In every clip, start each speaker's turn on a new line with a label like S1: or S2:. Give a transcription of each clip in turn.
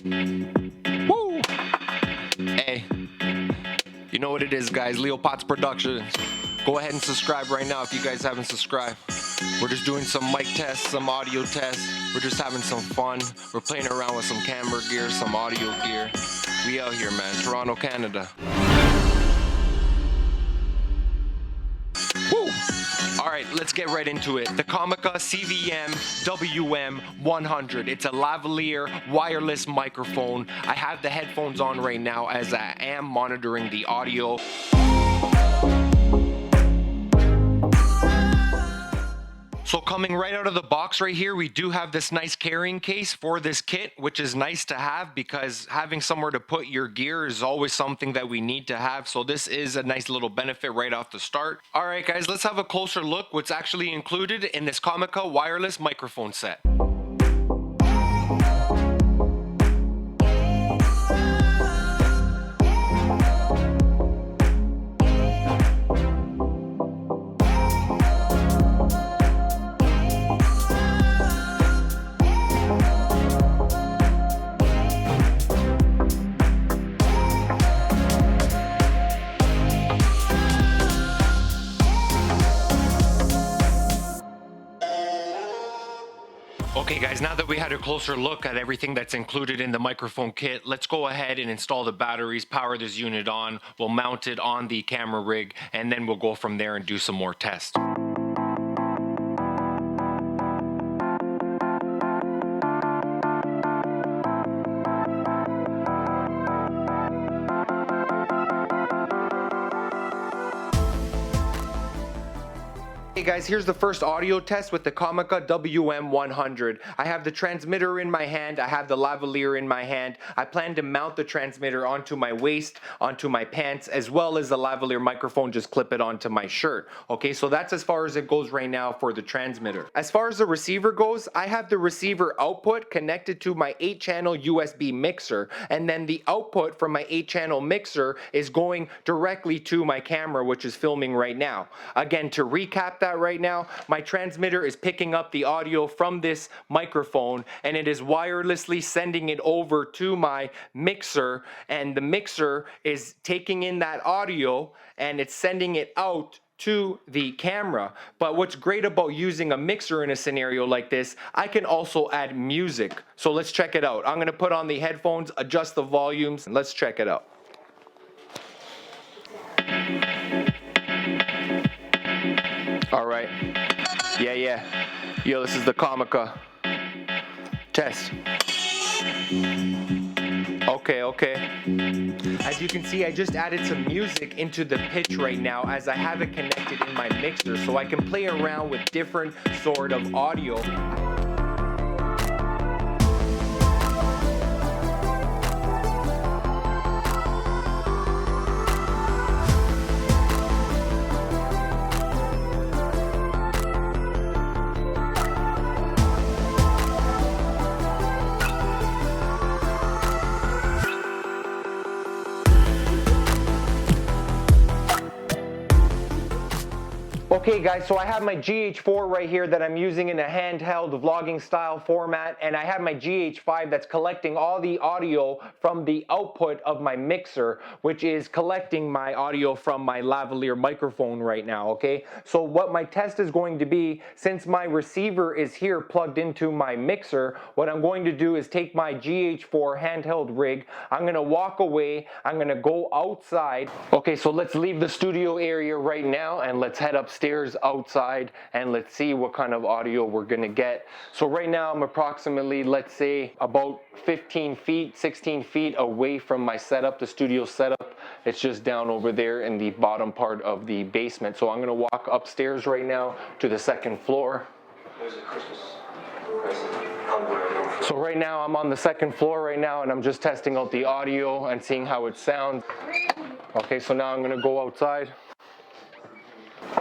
S1: Woo! Hey, you know what it is, guys. Leopazzo Productions. Go ahead and subscribe right now if you guys haven't subscribed. We're just doing some mic tests, some audio tests. We're just having some fun. We're playing around with some camera gear, some audio gear. We out here, man. Toronto, Canada. Woo! All right, let's get right into it. The COMICA CVM WM100. It's a lavalier wireless microphone. I have the headphones on right now as I am monitoring the audio. So coming right out of the box right here, we do have this nice carrying case for this kit, which is nice to have because having somewhere to put your gear is always something that we need to have. So this is a nice little benefit right off the start. All right, guys, let's have a closer look what's actually included in this COMICA wireless microphone set. Okay guys, now that we had a closer look at everything that's included in the microphone kit, let's go ahead and install the batteries, power this unit on, we'll mount it on the camera rig, and then we'll go from there and do some more tests. Hey guys, here's the first audio test with the COMICA WM100. I have the transmitter in my hand, I have the lavalier in my hand. I plan to mount the transmitter onto my waist, onto my pants, as well as the lavalier microphone, just clip it onto my shirt. Okay, so that's as far as it goes right now for the transmitter. As far as the receiver goes, I have the receiver output connected to my 8-channel USB mixer, and then the output from my 8-channel mixer is going directly to my camera, which is filming right now. Again, to recap that right now, my transmitter is picking up the audio from this microphone and it is wirelessly sending it over to my mixer, and the mixer is taking in that audio and it's sending it out to the camera. But what's great about using a mixer in a scenario like this, I can also add music. So let's check it out. I'm gonna put on the headphones, adjust the volumes, and let's check it out. All right. Yeah. Yo, this is the COMICA test. Okay. As you can see, I just added some music into the pitch right now as I have it connected in my mixer, so I can play around with different sort of audio. Okay guys, so I have my GH4 right here that I'm using in a handheld vlogging style format, and I have my GH5 that's collecting all the audio from the output of my mixer, which is collecting my audio from my lavalier microphone right now, okay? So what my test is going to be, since my receiver is here plugged into my mixer, what I'm going to do is take my GH4 handheld rig, I'm gonna walk away, I'm gonna go outside. Okay, so let's leave the studio area right now and let's head upstairs outside and let's see what kind of audio we're gonna get. So right now I'm approximately, let's say, about 15 feet, 16 feet away from my setup, the studio setup. It's just down over there in the bottom part of the basement. So I'm gonna walk upstairs right now to the second floor. So right now I'm on the second floor right now and I'm just testing out the audio and seeing how it sounds. Okay, so now I'm gonna go outside.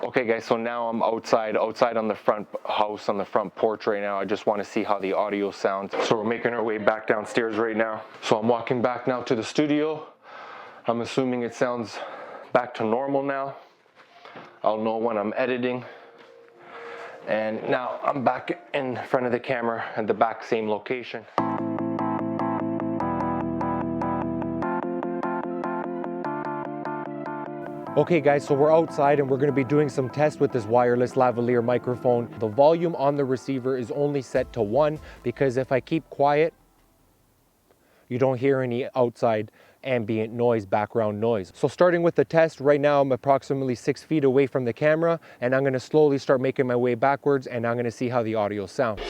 S1: Okay guys, so now I'm outside on the front house, on the front porch right now. I just want to see how the audio sounds. So we're making our way back downstairs right now. So I'm walking back now to the studio. I'm assuming it sounds back to normal now. I'll know when I'm editing. And now I'm back in front of the camera at the back same location. Okay guys, so we're outside and we're going to be doing some tests with this wireless lavalier microphone. The volume on the receiver is only set to 1 because if I keep quiet, you don't hear any outside ambient noise, background noise. So starting with the test, right now I'm approximately 6 feet away from the camera and I'm going to slowly start making my way backwards and I'm going to see how the audio sounds.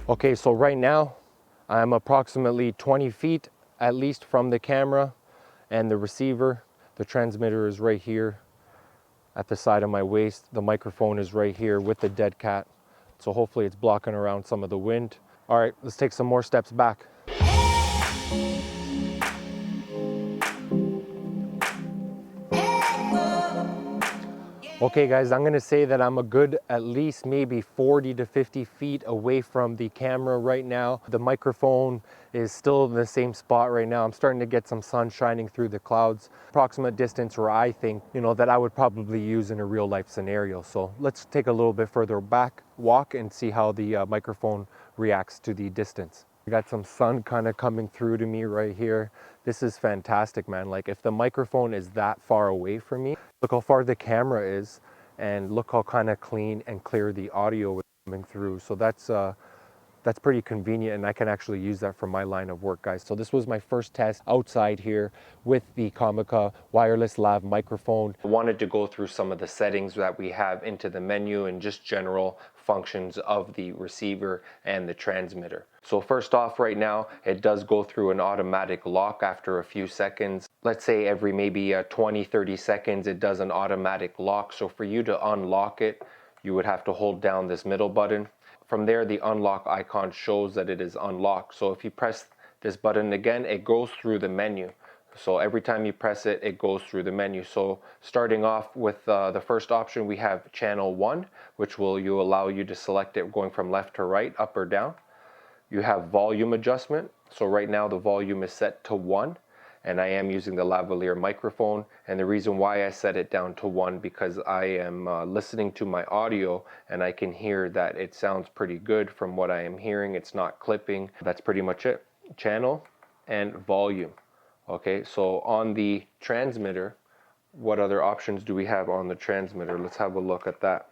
S1: Okay, so right now I'm approximately 20 feet at least from the camera and the receiver. The transmitter is right here at the side of my waist. The microphone is right here with the dead cat. So hopefully it's blocking around some of the wind. All right, let's take some more steps back. Okay guys, I'm gonna say that I'm a good at least maybe 40 to 50 feet away from the camera right now. The microphone is still in the same spot right now. I'm starting to get some sun shining through the clouds. Approximate distance where I think, that I would probably use in a real life scenario. So let's take a little bit further back, walk and see how the microphone reacts to the distance. I got some sun kind of coming through to me right here. This is fantastic, man. Like if the microphone is that far away from me, look how far the camera is and look how kind of clean and clear the audio is coming through. So that's pretty convenient and I can actually use that for my line of work, guys. So this was my first test outside here with the COMICA wireless lav microphone. I wanted to go through some of the settings that we have into the menu and just general functions of the receiver and the transmitter. So first off, right now, it does go through an automatic lock after a few seconds. Let's say every maybe 20-30 seconds, it does an automatic lock. So for you to unlock it, you would have to hold down this middle button. From there, the unlock icon shows that it is unlocked. So if you press this button again, it goes through the menu. So every time you press it, it goes through the menu. So starting off with the first option, we have channel 1, which will allow you to select it going from left to right, up or down. You have volume adjustment. So right now the volume is set to 1. And I am using the lavalier microphone, and the reason why I set it down to 1 because I am listening to my audio and I can hear that it sounds pretty good from what I am hearing. It's not clipping. That's pretty much it. Channel and volume. Okay, so on the transmitter, what other options do we have on the transmitter? Let's have a look at that.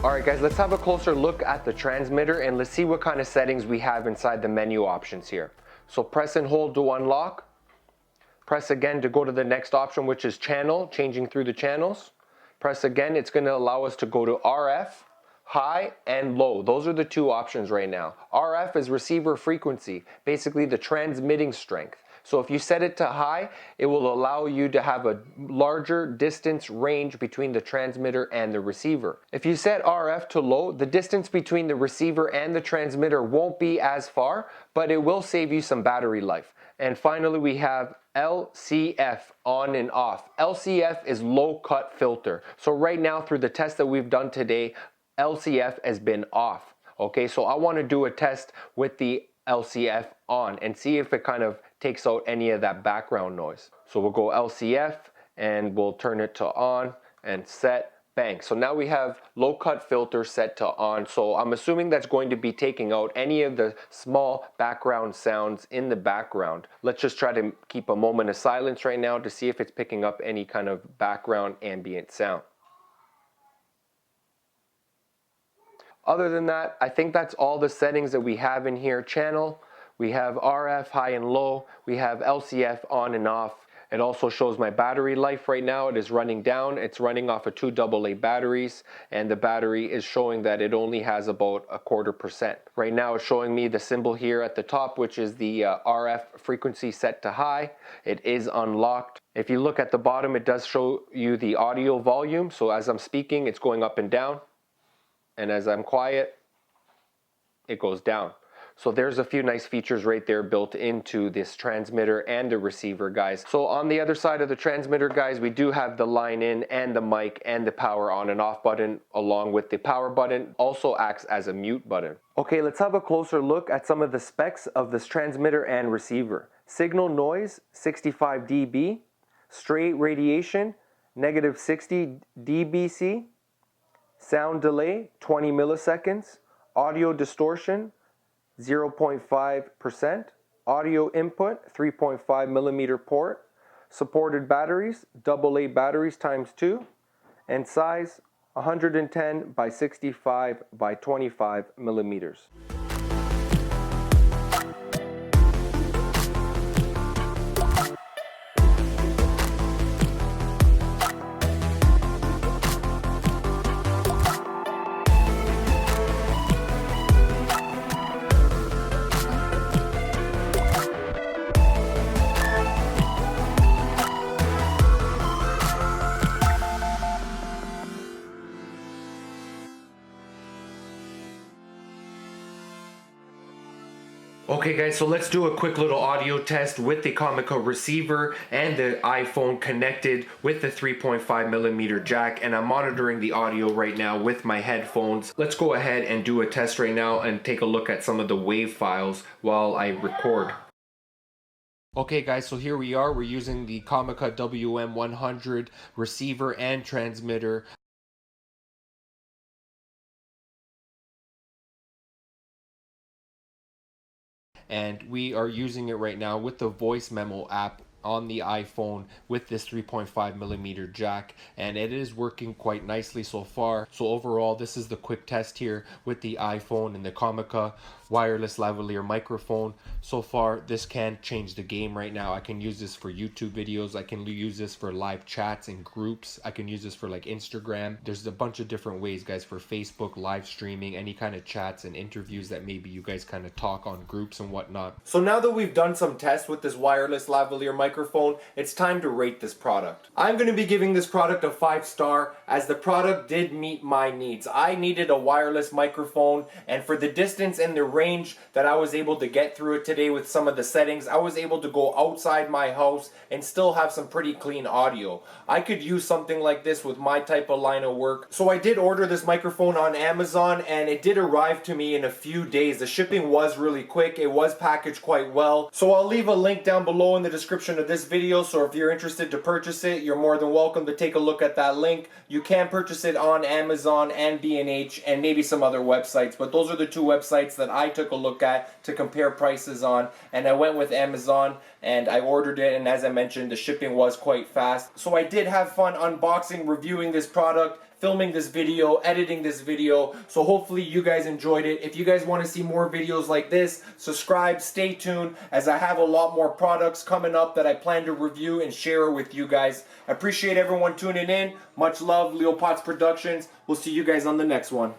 S1: Alright guys, let's have a closer look at the transmitter and let's see what kind of settings we have inside the menu options here. So press and hold to unlock. Press again to go to the next option, which is channel, changing through the channels. Press again, it's going to allow us to go to RF, high and low. Those are the two options right now. RF is receiver frequency, basically the transmitting strength. So if you set it to high, it will allow you to have a larger distance range between the transmitter and the receiver. If you set RF to low, the distance between the receiver and the transmitter won't be as far, but it will save you some battery life. And finally, we have LCF, on and off. LCF is low cut filter. So right now, through the test that we've done today, LCF has been off. Okay, so I want to do a test with the LCF on and see if it kind of takes out any of that background noise. So we'll go LCF and we'll turn it to on and set, bang. So now we have low cut filter set to on. So I'm assuming that's going to be taking out any of the small background sounds in the background. Let's just try to keep a moment of silence right now to see if it's picking up any kind of background ambient sound. Other than that, I think that's all the settings that we have in here. Channel, we have RF high and low, we have LCF on and off. It also shows my battery life right now. It is running down. It's running off of 2 AA batteries, and the battery is showing that it only has about 0.25%. Right now it's showing me the symbol here at the top, which is the RF frequency set to high. It is unlocked. If you look at the bottom, it does show you the audio volume. So as I'm speaking, it's going up and down. And as I'm quiet, it goes down. So there's a few nice features right there built into this transmitter and the receiver, guys. So on the other side of the transmitter, guys, we do have the line in and the mic and the power on and off button, along with the power button also acts as a mute button. Okay, let's have a closer look at some of the specs of this transmitter and receiver. Signal noise, 65 dB. Straight radiation, -60 dBc. Sound delay, 20 milliseconds. Audio distortion, 0.5%. Audio input, 3.5 millimeter port. Supported batteries, AA batteries ×2. And size, 110 by 65 by 25 millimeters. Okay guys, so let's do a quick little audio test with the COMICA receiver and the iPhone connected with the 3.5 millimeter jack, and I'm monitoring the audio right now with my headphones. Let's go ahead and do a test right now and take a look at some of the wave files while I record. Okay guys, so here we are. We're using the COMICA WM100 receiver and transmitter. And we are using it right now with the voice memo app on the iPhone with this 3.5 millimeter jack, and it is working quite nicely so far. So overall, this is the quick test here with the iPhone and the COMICA wireless lavalier microphone. So far, this can change the game right now. I can use this for YouTube videos. I can use this for live chats and groups. I can use this for like Instagram. There's a bunch of different ways, guys, for Facebook, live streaming, any kind of chats and interviews that maybe you guys kind of talk on groups and whatnot. So now that we've done some tests with this wireless lavalier microphone, it's time to rate this product. I'm going to be giving this product a 5-star, as the product did meet my needs. I needed a wireless microphone, and for the distance and the range that I was able to get through it today with some of the settings, I was able to go outside my house and still have some pretty clean audio. I could use something like this with my type of line of work. So I did order this microphone on Amazon, and it did arrive to me in a few days. The shipping was really quick. It was packaged quite well. So I'll leave a link down below in the description of this video, so if you're interested to purchase it, you're more than welcome to take a look at that link. You can purchase it on Amazon and B&H and maybe some other websites, but those are the two websites that I took a look at to compare prices on, and I went with Amazon and I ordered it, and as I mentioned, the shipping was quite fast. So I did have fun unboxing, reviewing this product, filming this video, editing this video, so hopefully you guys enjoyed it. If you guys want to see more videos like this, subscribe, stay tuned, as I have a lot more products coming up that I plan to review and share with you guys. I appreciate everyone tuning in. Much love, Leopazzo Productions. We'll see you guys on the next one.